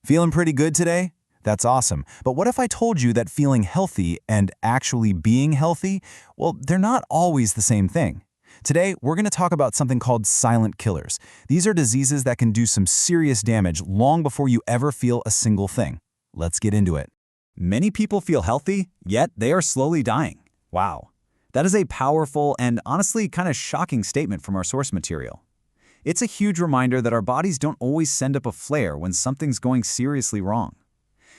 Feeling pretty good today? That's awesome. But what if I told you that feeling healthy and actually being healthy, well, they're not always the same thing. Today, we're going to talk about something called silent killers. These are diseases that can do some serious damage long before you ever feel a single thing. Let's get into it. Many people feel healthy, yet they are slowly dying. Wow. That is a powerful and honestly kind of shocking statement from our source material. It's a huge reminder that our bodies don't always send up a flare when something's going seriously wrong.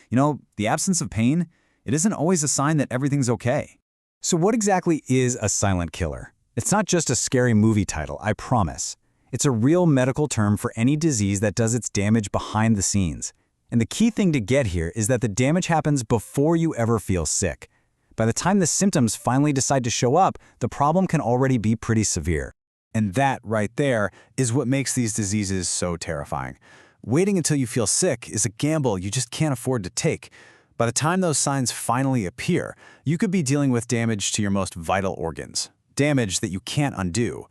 You know, the absence of pain, it isn't always a sign that everything's okay. So what exactly is a silent killer? It's not just a scary movie title, I promise. It's a real medical term for any disease that does its damage behind the scenes. And the key thing to get here is that the damage happens before you ever feel sick. By the time the symptoms finally decide to show up, the problem can already be pretty severe. And that right there is what makes these diseases so terrifying. Waiting until you feel sick is a gamble you just can't afford to take. By the time those signs finally appear, you could be dealing with damage to your most vital organs. Damage that you can't undo.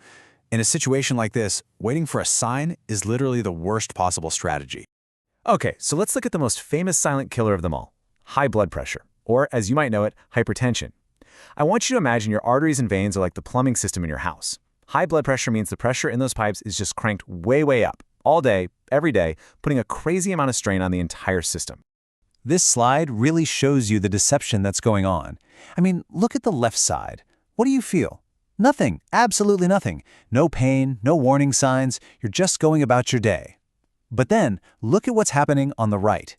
In a situation like this, waiting for a sign is literally the worst possible strategy. Okay, so let's look at the most famous silent killer of them all, high blood pressure, or as you might know it, hypertension. I want you to imagine your arteries and veins are like the plumbing system in your house. High blood pressure means the pressure in those pipes is just cranked way up, all day, every day, putting a crazy amount of strain on the entire system. This slide really shows you the deception that's going on. I mean, look at the left side. What do you feel? Nothing, absolutely nothing. No pain, no warning signs, you're just going about your day. But then, look at what's happening on the right.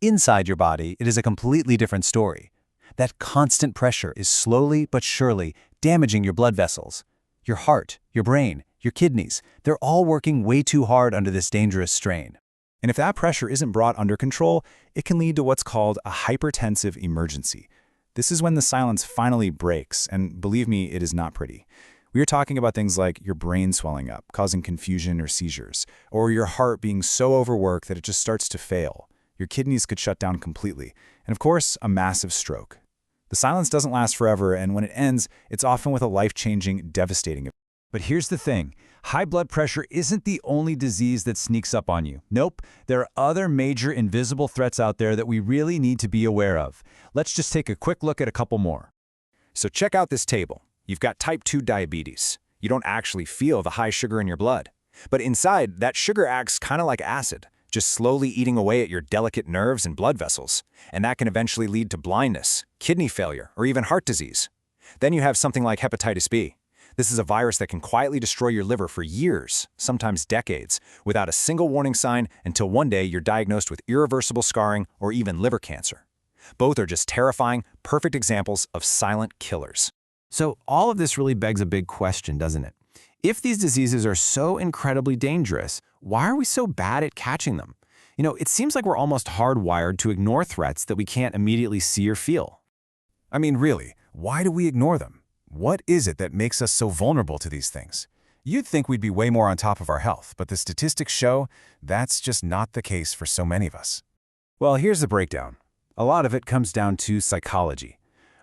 Inside your body, it is a completely different story. That constant pressure is slowly but surely damaging your blood vessels. Your heart, your brain, your kidneys, they're all working way too hard under this dangerous strain. And if that pressure isn't brought under control, it can lead to what's called a hypertensive emergency. This is when the silence finally breaks, and believe me, it is not pretty. We are talking about things like your brain swelling up, causing confusion or seizures, or your heart being so overworked that it just starts to fail. Your kidneys could shut down completely, and of course, a massive stroke. The silence doesn't last forever, and when it ends, it's often with a life-changing, devastating event. But here's the thing. High blood pressure isn't the only disease that sneaks up on you. Nope, there are other major invisible threats out there that we really need to be aware of. Let's just take a quick look at a couple more. So check out this table. You've got type 2 diabetes. You don't actually feel the high sugar in your blood. But inside, that sugar acts kind of like acid, just slowly eating away at your delicate nerves and blood vessels. And that can eventually lead to blindness, kidney failure, or even heart disease. Then you have something like hepatitis B. This is a virus that can quietly destroy your liver for years, sometimes decades, without a single warning sign until one day you're diagnosed with irreversible scarring or even liver cancer. Both are just terrifying, perfect examples of silent killers. So all of this really begs a big question, doesn't it? If these diseases are so incredibly dangerous, why are we so bad at catching them? You know, it seems like we're almost hardwired to ignore threats that we can't immediately see or feel. I mean, really, why do we ignore them? What is it that makes us so vulnerable to these things? You'd think we'd be way more on top of our health, but the statistics show that's just not the case for so many of us. Well, here's the breakdown. A lot of it comes down to psychology.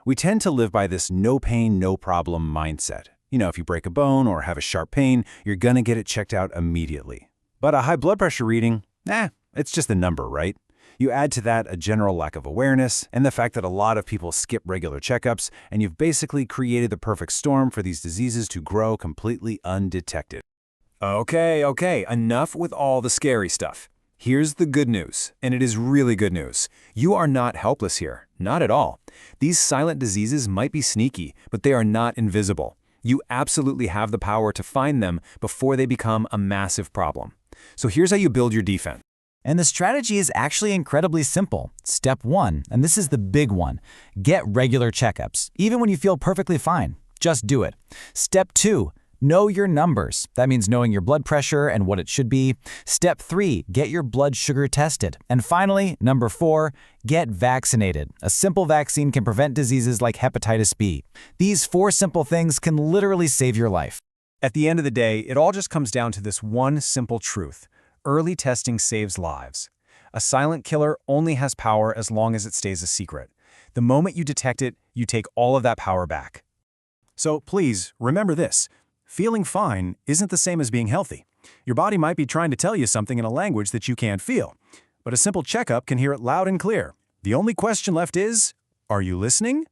We tend to live by this no pain, no problem mindset. You know, if you break a bone or have a sharp pain, you're gonna get it checked out immediately. But a high blood pressure reading, it's just a number, right? You add to that a general lack of awareness and the fact that a lot of people skip regular checkups, and you've basically created the perfect storm for these diseases to grow completely undetected. Okay, enough with all the scary stuff. Here's the good news, and it is really good news. You are not helpless here, not at all. These silent diseases might be sneaky, but they are not invisible. You absolutely have the power to find them before they become a massive problem. So here's how you build your defense. And the strategy is actually incredibly simple. Step 1, and this is the big one, get regular checkups, even when you feel perfectly fine. Just do it. Step 2, know your numbers. That means knowing your blood pressure and what it should be. Step 3, get your blood sugar tested. And finally, number 4, get vaccinated. A simple vaccine can prevent diseases like hepatitis B. These 4 simple things can literally save your life. At the end of the day, it all just comes down to this one simple truth. Early testing saves lives. A silent killer only has power as long as it stays a secret. The moment you detect it, you take all of that power back. So please, remember this. Feeling fine isn't the same as being healthy. Your body might be trying to tell you something in a language that you can't feel. but a simple checkup can hear it loud and clear. The only question left is, are you listening?